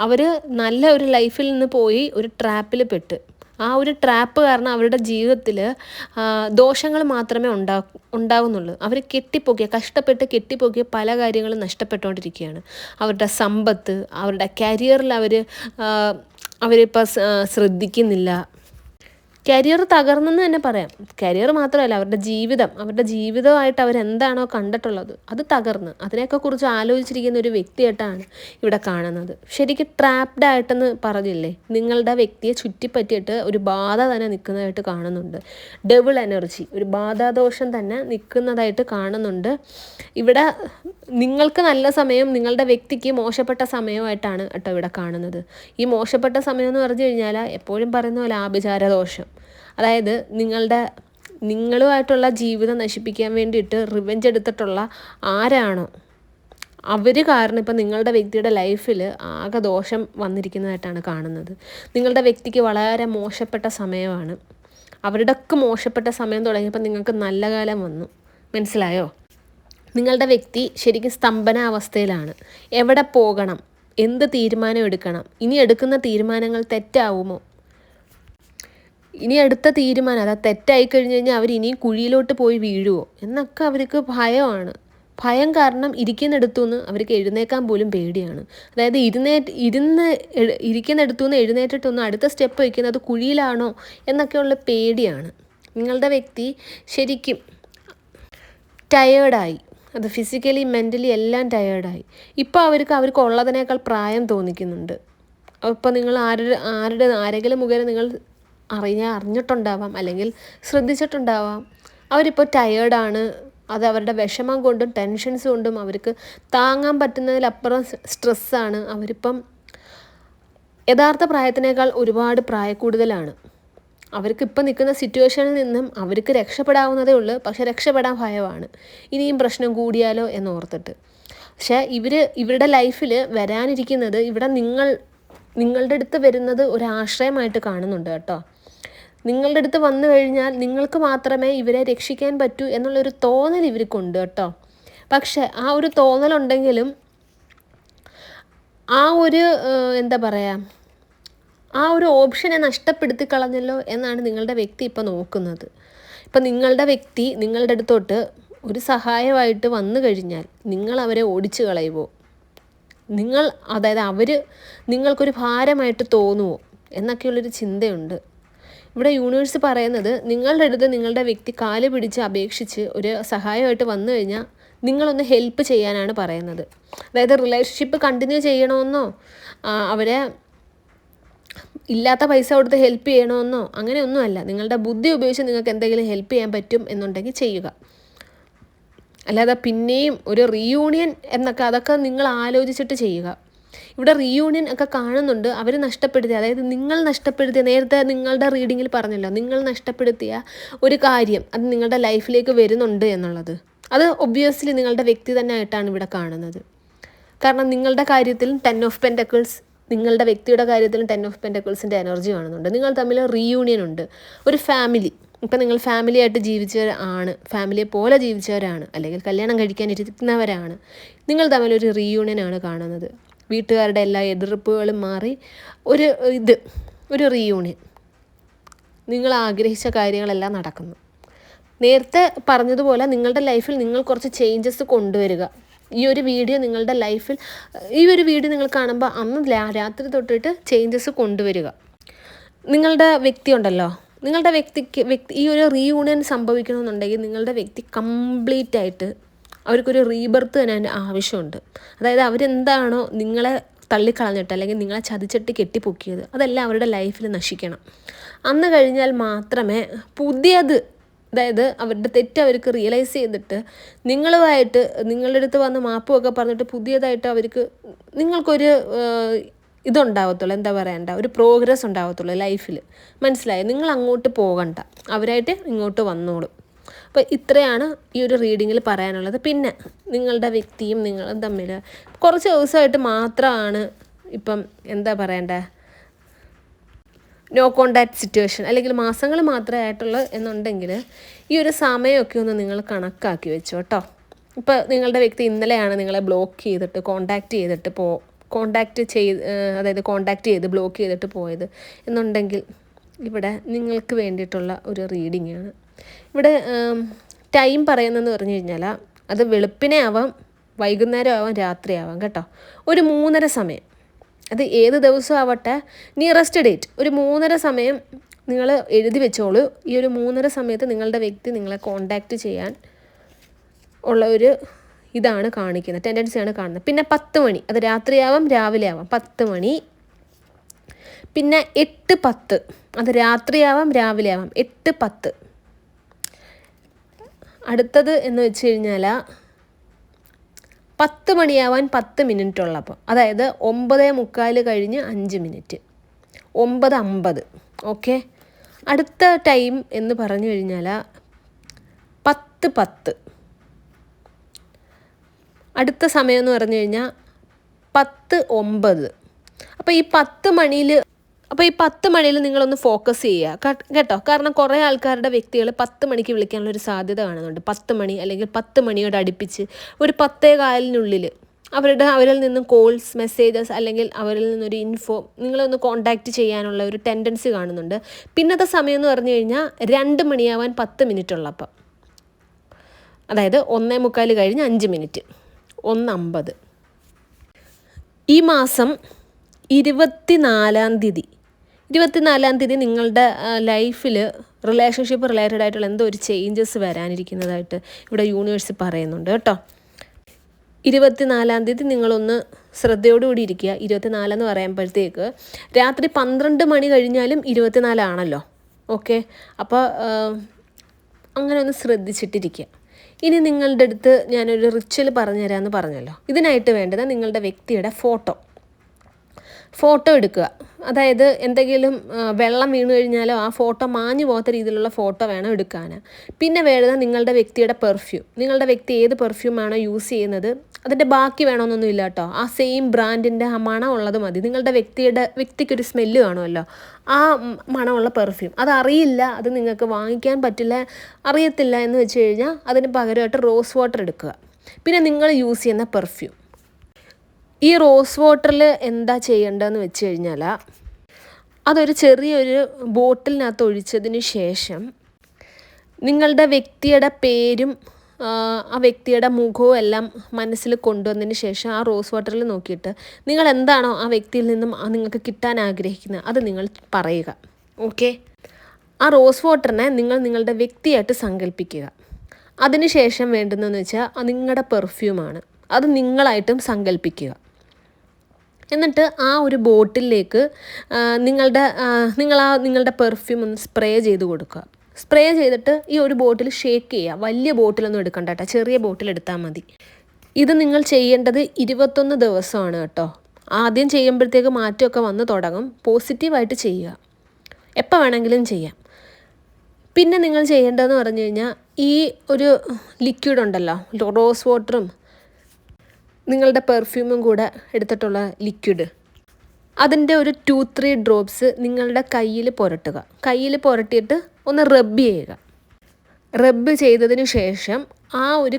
അവർ നല്ല ഒരു ലൈഫിൽ നിന്ന് പോയി ഒരു ട്രാപ്പിൽ പെട്ട്, ആ ഒരു ട്രാപ്പ് കാരണം അവരുടെ ജീവിതത്തിൽ ദോഷങ്ങൾ മാത്രമേ ഉണ്ടാകുന്നുള്ളൂ. അവർ കഷ്ടപ്പെട്ട് കെട്ടിപ്പൊക്കിയ പല കാര്യങ്ങളും നഷ്ടപ്പെട്ടുകൊണ്ടിരിക്കുകയാണ്. അവരുടെ സമ്പത്ത്, അവരുടെ കരിയറിൽ അവരിപ്പോൾ ശ്രദ്ധിക്കുന്നില്ല. കരിയർ തകർന്നെന്ന് തന്നെ പറയാം. കരിയർ മാത്രമല്ല, അവരുടെ ജീവിതമായിട്ട് അവരെന്താണോ കണ്ടിട്ടുള്ളത് അത് തകർന്ന് അതിനെയൊക്കെ കുറിച്ച് ആലോചിച്ചിരിക്കുന്ന ഒരു വ്യക്തിയായിട്ടാണ് ഇവിടെ കാണുന്നത്. ശരിക്കും ട്രാപ്ഡ് ആയിട്ടെന്ന് പറഞ്ഞില്ലേ, നിങ്ങളുടെ വ്യക്തിയെ ചുറ്റിപ്പറ്റിയിട്ട് ഒരു ബാധ തന്നെ നിൽക്കുന്നതായിട്ട് കാണുന്നുണ്ട്. ഡബിൾ എനർജി, ഒരു ബാധാദോഷം തന്നെ നിൽക്കുന്നതായിട്ട് കാണുന്നുണ്ട്. ഇവിടെ നിങ്ങൾക്ക് നല്ല സമയം, നിങ്ങളുടെ വ്യക്തിക്ക് മോശപ്പെട്ട സമയമായിട്ടാണ് കേട്ടോ ഇവിടെ കാണുന്നത്. ഈ മോശപ്പെട്ട സമയം എന്ന് പറഞ്ഞു കഴിഞ്ഞാൽ എപ്പോഴും പറയുന്ന പോലെ ആഭിചാരദോഷം, അതായത് നിങ്ങളുമായിട്ടുള്ള ജീവിതം നശിപ്പിക്കാൻ വേണ്ടിയിട്ട് റിവെഞ്ച് എടുത്തിട്ടുള്ള ആരാണോ അവർ കാരണം ഇപ്പം നിങ്ങളുടെ വ്യക്തിയുടെ ലൈഫിൽ ആകെ ദോഷം വന്നിരിക്കുന്നതായിട്ടാണ് കാണുന്നത്. നിങ്ങളുടെ വ്യക്തിക്ക് വളരെ മോശപ്പെട്ട സമയമാണ്. അവരുടെയൊക്കെ മോശപ്പെട്ട സമയം തുടങ്ങിയപ്പോൾ നിങ്ങൾക്ക് നല്ല കാലം വന്നു. മനസ്സിലായോ? നിങ്ങളുടെ വ്യക്തി ശരിക്കും സ്തംഭനാവസ്ഥയിലാണ്. എവിടെ പോകണം, എന്ത് തീരുമാനം എടുക്കണം, ഇനി എടുക്കുന്ന തീരുമാനങ്ങൾ തെറ്റാവുമോ, ഇനി അടുത്ത തീരുമാനം അതാ തെറ്റായി കഴിഞ്ഞ് കഴിഞ്ഞാൽ അവർ ഇനിയും കുഴിയിലോട്ട് പോയി വീഴുമോ എന്നൊക്കെ അവർക്ക് ഭയമാണ്. ഭയം കാരണം ഇരിക്കുന്നിടത്തുനിന്ന് അവർക്ക് എഴുന്നേക്കാൻ പോലും പേടിയാണ്. അതായത് ഇരിക്കുന്നിടത്തുനിന്ന് എഴുന്നേറ്റിട്ടൊന്ന് അടുത്ത സ്റ്റെപ്പ് വയ്ക്കുന്നത് കുഴിയിലാണോ എന്നൊക്കെയുള്ള പേടിയാണ്. നിങ്ങളുടെ വ്യക്തി ശരിക്കും ടയേർഡായി, അത് ഫിസിക്കലി മെൻ്റലി എല്ലാം ടയേർഡായി. ഇപ്പോൾ അവർക്ക് ഉള്ളതിനേക്കാൾ പ്രായം തോന്നിക്കുന്നുണ്ട്. അപ്പോൾ നിങ്ങൾ ആരെങ്കിലും മുഖേന നിങ്ങൾ അറിഞ്ഞിട്ടുണ്ടാവാം, അല്ലെങ്കിൽ ശ്രദ്ധിച്ചിട്ടുണ്ടാവാം. അവരിപ്പോൾ ടയേർഡാണ്. അത് അവരുടെ വിഷമം കൊണ്ടും ടെൻഷൻസ് കൊണ്ടും അവർക്ക് താങ്ങാൻ പറ്റുന്നതിലപ്പുറം സ്ട്രെസ്സാണ്. അവരിപ്പം യഥാർത്ഥ പ്രായത്തിനേക്കാൾ ഒരുപാട് പ്രായക്കൂടുതലാണ്. അവർക്ക് ഇപ്പം നിൽക്കുന്ന സിറ്റുവേഷനിൽ നിന്നും അവർക്ക് രക്ഷപ്പെടാവുന്നതേ ഉള്ളൂ. പക്ഷേ രക്ഷപ്പെടാൻ ഭയമാണ്, ഇനിയും പ്രശ്നം കൂടിയാലോ എന്നോർത്തിട്ട്. പക്ഷേ ഇവരുടെ ലൈഫിൽ വരാനിരിക്കുന്നത്, ഇവിടെ നിങ്ങളുടെ അടുത്ത് വരുന്നത് ഒരു ആശ്രയമായിട്ട് കാണുന്നുണ്ട് കേട്ടോ. നിങ്ങളുടെ അടുത്ത് വന്നു കഴിഞ്ഞാൽ നിങ്ങൾക്ക് മാത്രമേ ഇവരെ രക്ഷിക്കാൻ പറ്റൂ എന്നുള്ളൊരു തോന്നൽ ഇവർക്കുണ്ട് കേട്ടോ. പക്ഷേ ആ ഒരു തോന്നലുണ്ടെങ്കിലും ആ ഒരു എന്താ പറയുക, ആ ഒരു ഓപ്ഷനെ നഷ്ടപ്പെടുത്തി കളഞ്ഞല്ലോ എന്നാണ് നിങ്ങളുടെ വ്യക്തി ഇപ്പം നോക്കുന്നത്. ഇപ്പം നിങ്ങളുടെ വ്യക്തി നിങ്ങളുടെ അടുത്തോട്ട് ഒരു സഹായമായിട്ട് വന്നു കഴിഞ്ഞാൽ നിങ്ങൾ അവരെ ഓടിച്ചു കളയുമോ, അതായത് അവർ നിങ്ങൾക്കൊരു ഭാരമായിട്ട് തോന്നുമോ എന്നൊക്കെയുള്ളൊരു ചിന്തയുണ്ട്. ഇവിടെ യൂണിവേഴ്സ് പറയുന്നത്, നിങ്ങളുടെ അടുത്ത് നിങ്ങളുടെ വ്യക്തി കാല് പിടിച്ച് അപേക്ഷിച്ച് ഒരു സഹായമായിട്ട് വന്നു കഴിഞ്ഞാൽ നിങ്ങളൊന്ന് ഹെൽപ്പ് ചെയ്യാനാണ് പറയുന്നത്. അതായത് റിലേഷൻഷിപ്പ് കണ്ടിന്യൂ ചെയ്യണമെന്നോ അവരെ ഇല്ലാത്ത പൈസ കൊടുത്ത് ഹെൽപ്പ് ചെയ്യണമെന്നോ അങ്ങനെയൊന്നുമല്ല. നിങ്ങളുടെ ബുദ്ധി ഉപയോഗിച്ച് നിങ്ങൾക്ക് എന്തെങ്കിലും ഹെൽപ്പ് ചെയ്യാൻ പറ്റും എന്നുണ്ടെങ്കിൽ ചെയ്യുക. അല്ലാതെ പിന്നെയും ഒരു റീയൂണിയൻ എന്നൊക്കെ അതൊക്കെ നിങ്ങൾ ആലോചിച്ചിട്ട് ചെയ്യുക. ഇവിടെ റീയൂണിയൻ ഒക്കെ കാണുന്നുണ്ട്. അവർ നഷ്ടപ്പെടുത്തിയ, അതായത് നിങ്ങൾ നഷ്ടപ്പെടുത്തിയ, നേരത്തെ നിങ്ങളുടെ റീഡിങ്ങിൽ പറഞ്ഞല്ലോ, നിങ്ങൾ നഷ്ടപ്പെടുത്തിയ ഒരു കാര്യം അത് നിങ്ങളുടെ ലൈഫിലേക്ക് വരുന്നുണ്ട് എന്നുള്ളത്. അത് ഒബ്വിയസ്ലി നിങ്ങളുടെ വ്യക്തി തന്നെ ആയിട്ടാണ് ഇവിടെ കാണുന്നത്. കാരണം നിങ്ങളുടെ കാര്യത്തിലും 10 ഓഫ് പെൻറ്റക്കിൾസ്, നിങ്ങളുടെ വ്യക്തിയുടെ കാര്യത്തിലും 10 ഓഫ് പെൻറ്റക്കിൾസിൻ്റെ എനർജി കാണുന്നുണ്ട്. നിങ്ങൾ തമ്മിൽ റീയൂണിയൻ ഉണ്ട്. ഒരു ഫാമിലി, ഇപ്പം നിങ്ങൾ ഫാമിലിയായിട്ട് ജീവിച്ചവരാണ്, ഫാമിലിയെ പോലെ ജീവിച്ചവരാണ്, അല്ലെങ്കിൽ കല്യാണം കഴിക്കാൻ ഇരിക്കുന്നവരാണ്. നിങ്ങൾ തമ്മിലൊരു റീയൂണിയനാണ് കാണുന്നത്. വീട്ടുകാരുടെ എല്ലാ എതിർപ്പുകളും മാറി ഒരു റീയൂണിയൻ, നിങ്ങൾ ആഗ്രഹിച്ച കാര്യങ്ങളെല്ലാം നടക്കുന്നു. നേരത്തെ പറഞ്ഞതുപോലെ നിങ്ങളുടെ ലൈഫിൽ നിങ്ങൾ കുറച്ച് ചേഞ്ചസ് കൊണ്ടുവരിക. ഈ ഒരു വീഡിയോ നിങ്ങളുടെ ലൈഫിൽ, ഈ ഒരു വീഡിയോ നിങ്ങൾ കാണുമ്പോൾ അന്ന് രാത്രി തൊട്ടിട്ട് ചേഞ്ചസ് കൊണ്ടുവരിക. നിങ്ങളുടെ വ്യക്തി ഉണ്ടല്ലോ, നിങ്ങളുടെ വ്യക്തിക്ക് ഈ ഒരു റീയൂണിയൻ സംഭവിക്കണമെന്നുണ്ടെങ്കിൽ നിങ്ങളുടെ വ്യക്തി കംപ്ലീറ്റ് ആയിട്ട് അവർക്കൊരു റീബർത്ത് തന്നെ ആവശ്യമുണ്ട്. അതായത് അവരെന്താണോ നിങ്ങളെ തള്ളിക്കളഞ്ഞിട്ട് അല്ലെങ്കിൽ നിങ്ങളെ ചതിച്ചിട്ട് കെട്ടിപ്പൊക്കിയത്, അതെല്ലാം അവരുടെ ലൈഫിൽ നശിക്കണം. അന്ന് കഴിഞ്ഞാൽ മാത്രമേ പുതിയത്, അതായത് അവരുടെ തെറ്റ് അവർക്ക് റിയലൈസ് ചെയ്തിട്ട് നിങ്ങളുമായിട്ട് നിങ്ങളുടെ അടുത്ത് വന്ന് മാപ്പുമൊക്കെ പറഞ്ഞിട്ട് പുതിയതായിട്ട് അവർക്ക് നിങ്ങൾക്കൊരു ഇതുണ്ടാവത്തുള്ളൂ, എന്താ പറയണ്ട, ഒരു പ്രോഗ്രസ് ഉണ്ടാവത്തുള്ളൂ ലൈഫിൽ. മനസ്സിലായോ? നിങ്ങൾ അങ്ങോട്ട് പോകണ്ട, അവരായിട്ട് ഇങ്ങോട്ട് വന്നോളും. അപ്പോൾ ഇത്രയാണ് ഈ ഒരു റീഡിങ്ങിൽ പറയാനുള്ളത്. പിന്നെ നിങ്ങളുടെ വ്യക്തിയും നിങ്ങളും തമ്മിൽ കുറച്ച് ദിവസമായിട്ട് മാത്രമാണ് ഇപ്പം എന്താ പറയണ്ടേ, നോ കോണ്ടാക്ട് സിറ്റുവേഷൻ, അല്ലെങ്കിൽ മാസങ്ങൾ മാത്രമേ ആയിട്ടുള്ളൂ എന്നുണ്ടെങ്കിൽ ഈ ഒരു സമയമൊക്കെ ഒന്ന് നിങ്ങൾ കണക്കാക്കി വെച്ചു കേട്ടോ. ഇപ്പോൾ നിങ്ങളുടെ വ്യക്തി ഇന്നലെയാണ് നിങ്ങളെ ബ്ലോക്ക് ചെയ്തിട്ട് കോണ്ടാക്ട് ചെയ്ത് ബ്ലോക്ക് ചെയ്തിട്ട് പോയത് എന്നുണ്ടെങ്കിൽ ഇവിടെ നിങ്ങൾക്ക് വേണ്ടിയിട്ടുള്ള ഒരു റീഡിംഗ് ആണ്. ഇവിടെ ടൈം പറയുന്നതെന്ന് പറഞ്ഞു കഴിഞ്ഞാൽ അത് വെളുപ്പിനെ ആവാം, വൈകുന്നേരം ആവാം, രാത്രിയാവാം കേട്ടോ. ഒരു 3:30 സമയം, അത് ഏത് ദിവസം ആവട്ടെ, നിയറസ്റ്റ് ഡേറ്റ് ഒരു 3:30 സമയം നിങ്ങൾ എഴുതി വെച്ചോളൂ. ഈ ഒരു 3:30 സമയത്ത് നിങ്ങളുടെ വ്യക്തി നിങ്ങളെ കോണ്ടാക്റ്റ് ചെയ്യാൻ ഉള്ള ഒരു ഇതാണ് കാണിക്കുന്നത്, ടെൻഡൻസിയാണ് കാണുന്നത്. പിന്നെ 10 മണി, അത് രാത്രിയാവാം രാവിലെ ആവാം, 10 മണി. പിന്നെ 8:10, അത് രാത്രിയാവാം രാവിലെ ആവാം, 8:10. അടുത്തത് എന്ന് വെച്ച് കഴിഞ്ഞാൽ 10 മണിയാവാൻ 10 മിനിറ്റ് ഉള്ളപ്പോൾ, അതായത് 9:45 കഴിഞ്ഞ് 5 മിനിറ്റ്, 9:50. ഓക്കെ, അടുത്ത ടൈം എന്ന് പറഞ്ഞു കഴിഞ്ഞാൽ 10:10. അടുത്ത സമയം എന്ന് പറഞ്ഞു കഴിഞ്ഞാൽ 10:09. അപ്പോൾ ഈ 10 മണിയിൽ നിങ്ങളൊന്ന് ഫോക്കസ് ചെയ്യുക കേട്ടോ. കാരണം കുറേ ആൾക്കാരുടെ വ്യക്തികൾ 10 മണിക്ക് വിളിക്കാനുള്ളൊരു സാധ്യത കാണുന്നുണ്ട്. 10 മണി അല്ലെങ്കിൽ 10 മണിയോട് അടുപ്പിച്ച് ഒരു 10:15 അവരിൽ നിന്നും കോൾസ്, മെസ്സേജസ് അല്ലെങ്കിൽ അവരിൽ നിന്നൊരു ഇൻഫോ നിങ്ങളൊന്ന് കോണ്ടാക്റ്റ് ചെയ്യാനുള്ള ഒരു ടെൻഡൻസി കാണുന്നുണ്ട്. പിന്നത്തെ സമയം എന്ന് പറഞ്ഞു കഴിഞ്ഞാൽ 2 മണിയാവാൻ 10 മിനിറ്റ് ഉള്ളപ്പോൾ, അതായത് 1:45 കഴിഞ്ഞ് 5 മിനിറ്റ്, 1:50. ഈ മാസം 24-ാം തീയതി നിങ്ങളുടെ ലൈഫിൽ റിലേഷൻഷിപ്പ് റിലേറ്റഡ് ആയിട്ടുള്ള എന്തോ ഒരു ചേഞ്ചസ് വരാനിരിക്കുന്നതായിട്ട് ഇവിടെ യൂണിവേഴ്സ് പറയുന്നുണ്ട് കേട്ടോ. 24-ാം തീയതി നിങ്ങളൊന്ന് ശ്രദ്ധയോടുകൂടി ഇരിക്കുക. 24 എന്ന് പറയുമ്പോഴത്തേക്ക് രാത്രി 12 മണി കഴിഞ്ഞാലും 24 ആണല്ലോ. ഓക്കെ, അപ്പോൾ അങ്ങനെ ഒന്ന് ശ്രദ്ധിച്ചിട്ടിരിക്കുക. ഇനി നിങ്ങളുടെ അടുത്ത് ഞാനൊരു റിച്വൽ പറഞ്ഞു തരാമെന്ന് പറഞ്ഞല്ലോ. ഇതിനായിട്ട് വേണ്ടത് നിങ്ങളുടെ വ്യക്തിയുടെ ഫോട്ടോ. ഫോട്ടോ എടുക്കുക. അതായത് എന്തെങ്കിലും വെള്ളം വീണ് കഴിഞ്ഞാലോ ആ ഫോട്ടോ മാഞ്ഞു പോകാത്ത രീതിയിലുള്ള ഫോട്ടോ വേണം എടുക്കാൻ. പിന്നെ വേണ്ടത് നിങ്ങളുടെ വ്യക്തിയുടെ പെർഫ്യൂം. നിങ്ങളുടെ വ്യക്തി ഏത് പെർഫ്യൂമാണോ യൂസ് ചെയ്യുന്നത് അതിൻ്റെ ബാക്കി വേണമെന്നൊന്നും ഇല്ല കേട്ടോ. ആ സെയിം ബ്രാൻഡിൻ്റെ ആ മണം ഉള്ളത് മതി. നിങ്ങളുടെ വ്യക്തിക്കൊരു സ്മെല്ല് കാണുമല്ലോ, ആ മണമുള്ള പെർഫ്യൂം. അതറിയില്ല, അത് നിങ്ങൾക്ക് വാങ്ങിക്കാൻ പറ്റില്ല, അറിയത്തില്ല എന്ന് വെച്ച് കഴിഞ്ഞാൽ അതിന് പകരമായിട്ട് റോസ് വാട്ടർ എടുക്കുക. പിന്നെ നിങ്ങൾ യൂസ് ചെയ്യുന്ന പെർഫ്യൂം. ഈ റോസ് വാട്ടറിൽ എന്താ ചെയ്യേണ്ടതെന്ന് വെച്ച് കഴിഞ്ഞാൽ അതൊരു ചെറിയൊരു ബോട്ടിലിനകത്ത് ഒഴിച്ചതിന് ശേഷം നിങ്ങളുടെ വ്യക്തിയുടെ പേരും ആ വ്യക്തിയുടെ മുഖവും എല്ലാം മനസ്സിൽ കൊണ്ടുവന്നതിന് ശേഷം ആ റോസ് വാട്ടറിൽ നോക്കിയിട്ട് നിങ്ങൾ എന്താണോ ആ വ്യക്തിയിൽ നിന്നും നിങ്ങൾക്ക് കിട്ടാൻ ആഗ്രഹിക്കുന്നത് അത് നിങ്ങൾ പറയുക. ഓക്കെ, ആ റോസ് വാട്ടറിനെ നിങ്ങളുടെ വ്യക്തിയായിട്ട് സങ്കല്പിക്കുക. അതിനുശേഷം വേണ്ടുന്നതെന്ന് വെച്ചാൽ നിങ്ങളുടെ പെർഫ്യൂമാണ്, അത് നിങ്ങളായിട്ടും സങ്കല്പിക്കുക. എന്നിട്ട് ആ ഒരു ബോട്ടിലേക്ക് നിങ്ങളുടെ പെർഫ്യൂം ഒന്ന് സ്പ്രേ ചെയ്ത് കൊടുക്കുക. സ്പ്രേ ചെയ്തിട്ട് ഈ ഒരു ബോട്ടിൽ ഷേക്ക് ചെയ്യുക. വലിയ ബോട്ടിലൊന്നും എടുക്കണ്ട കേട്ടോ, ചെറിയ ബോട്ടിൽ എടുത്താൽ മതി. ഇത് നിങ്ങൾ ചെയ്യേണ്ടത് 21 ദിവസമാണ് കേട്ടോ. ആദ്യം ചെയ്യുമ്പോഴത്തേക്ക് മാറ്റമൊക്കെ വന്ന് തുടങ്ങും. പോസിറ്റീവായിട്ട് ചെയ്യുക, എപ്പോൾ വേണമെങ്കിലും ചെയ്യാം. പിന്നെ നിങ്ങൾ ചെയ്യേണ്ടതെന്ന് പറഞ്ഞു കഴിഞ്ഞാൽ ഈ ഒരു ലിക്വിഡ് ഉണ്ടല്ലോ, റോസ് വാട്ടറും നിങ്ങളുടെ പെർഫ്യൂമും കൂടെ എടുത്തിട്ടുള്ള ലിക്വിഡ്, അതിൻ്റെ ഒരു 2-3 ഡ്രോപ്സ് നിങ്ങളുടെ കയ്യിൽ പുരട്ടുക. കയ്യിൽ പുരട്ടിയിട്ട് ഒന്ന് റബ്ബ് ചെയ്യുക. റബ്ബ് ചെയ്തതിന് ശേഷം ആ ഒരു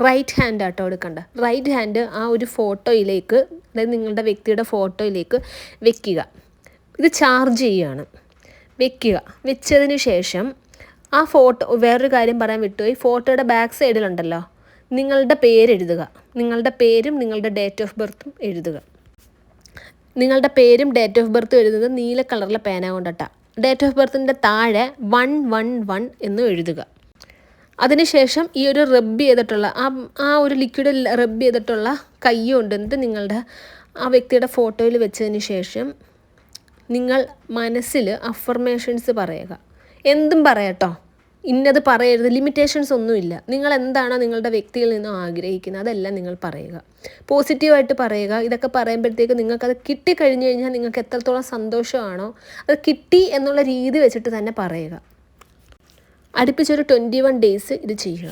റൈറ്റ് ഹാൻഡ് ആട്ടോ എടുക്കേണ്ട. റൈറ്റ് ഹാൻഡ് ആ ഒരു ഫോട്ടോയിലേക്ക്, അതായത് നിങ്ങളുടെ വ്യക്തിയുടെ ഫോട്ടോയിലേക്ക് വെക്കുക. ഇത് ചാർജ് ചെയ്യുകയാണ്. വെക്കുക. വെച്ചതിന് ശേഷം ആ ഫോട്ടോ, വേറൊരു കാര്യം പറയാൻ വിട്ടുപോയി, ഫോട്ടോയുടെ ബാക്ക് സൈഡിലുണ്ടല്ലോ നിങ്ങളുടെ പേരെഴുതുക. നിങ്ങളുടെ പേരും നിങ്ങളുടെ ഡേറ്റ് ഓഫ് ബർത്തും എഴുതുക. നിങ്ങളുടെ പേരും ഡേറ്റ് ഓഫ് ബർത്തും എഴുതുന്നത് നീല കളറിലെ പേന കൊണ്ടിട്ടാണ്. ഡേറ്റ് ഓഫ് ബർത്തിൻ്റെ താഴെ 111 എന്ന് എഴുതുക. അതിനുശേഷം ഈ ഒരു റബ്ബ് ചെയ്തിട്ടുള്ള ആ ഒരു ലിക്വിഡ് റബ്ബ് ചെയ്തിട്ടുള്ള കൈ കൊണ്ടിട്ട് നിങ്ങളുടെ ആ വ്യക്തിയുടെ ഫോട്ടോയിൽ വെച്ചതിന് ശേഷം നിങ്ങൾ മനസ്സിൽ അഫർമേഷൻസ് പറയുക. എന്തും പറയാട്ടോ, ഇന്നത് പറയരുത്, ലിമിറ്റേഷൻസ് ഒന്നുമില്ല. നിങ്ങൾ എന്താണോ നിങ്ങളുടെ വ്യക്തിയിൽ നിന്നും ആഗ്രഹിക്കുന്നത് അതെല്ലാം നിങ്ങൾ പറയുക. പോസിറ്റീവായിട്ട് പറയുക. ഇതൊക്കെ പറയുമ്പോഴത്തേക്ക് നിങ്ങൾക്കത് കിട്ടിക്കഴിഞ്ഞ് കഴിഞ്ഞാൽ നിങ്ങൾക്ക് എത്രത്തോളം സന്തോഷമാണോ അത് കിട്ടി എന്നുള്ള രീതി വെച്ചിട്ട് തന്നെ പറയുക. അടുപ്പിച്ചൊരു 21 ഡേയ്സ് ഇത് ചെയ്യുക.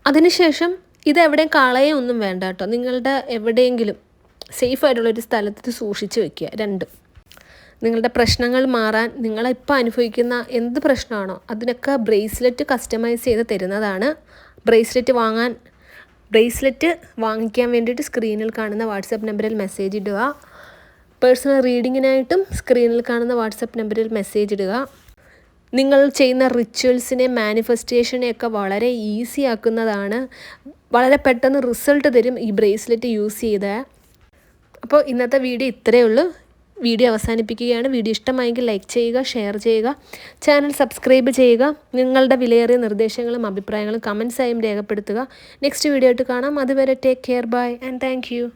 അതിനുശേഷം ഇതെവിടെയും കളയൊന്നും വേണ്ട കേട്ടോ. നിങ്ങളുടെ എവിടെയെങ്കിലും സേഫായിട്ടുള്ളൊരു സ്ഥലത്ത് സൂക്ഷിച്ച് വയ്ക്കുക. രണ്ടും നിങ്ങളുടെ പ്രശ്നങ്ങൾ മാറാൻ, നിങ്ങളിപ്പോൾ അനുഭവിക്കുന്ന എന്ത് പ്രശ്നമാണോ അതിനൊക്കെ ബ്രേസ്ലെറ്റ് കസ്റ്റമൈസ് ചെയ്ത് തരുന്നതാണ്. ബ്രേസ്ലെറ്റ് വാങ്ങിക്കാൻ വേണ്ടിയിട്ട് സ്ക്രീനിൽ കാണുന്ന വാട്സപ്പ് നമ്പറിൽ മെസ്സേജ് ഇടുക. പേഴ്സണൽ റീഡിങ്ങിനായിട്ടും സ്ക്രീനിൽ കാണുന്ന വാട്സപ്പ് നമ്പറിൽ മെസ്സേജ് ഇടുക. നിങ്ങൾ ചെയ്യുന്ന റിച്വൽസിനെ, മാനിഫെസ്റ്റേഷനെയൊക്കെ വളരെ ഈസി ആക്കുന്നതാണ്. വളരെ പെട്ടെന്ന് റിസൾട്ട് തരും ഈ ബ്രേസ്ലെറ്റ് യൂസ് ചെയ്താൽ. അപ്പോൾ ഇന്നത്തെ വീഡിയോ ഇത്രയേ ഉള്ളൂ. വീഡിയോ അവസാനിപ്പിക്കുകയാണ്. വീഡിയോ ഇഷ്ടമായെങ്കിൽ ലൈക്ക് ചെയ്യുക, ഷെയർ ചെയ്യുക, ചാനൽ സബ്സ്ക്രൈബ് ചെയ്യുക. നിങ്ങളുടെ വിലയേറിയ നിർദ്ദേശങ്ങളും അഭിപ്രായങ്ങളും കമൻസായും രേഖപ്പെടുത്തുക. നെക്സ്റ്റ് വീഡിയോ ആയിട്ട് കാണാം. അതുവരെ take care, bye and thank U.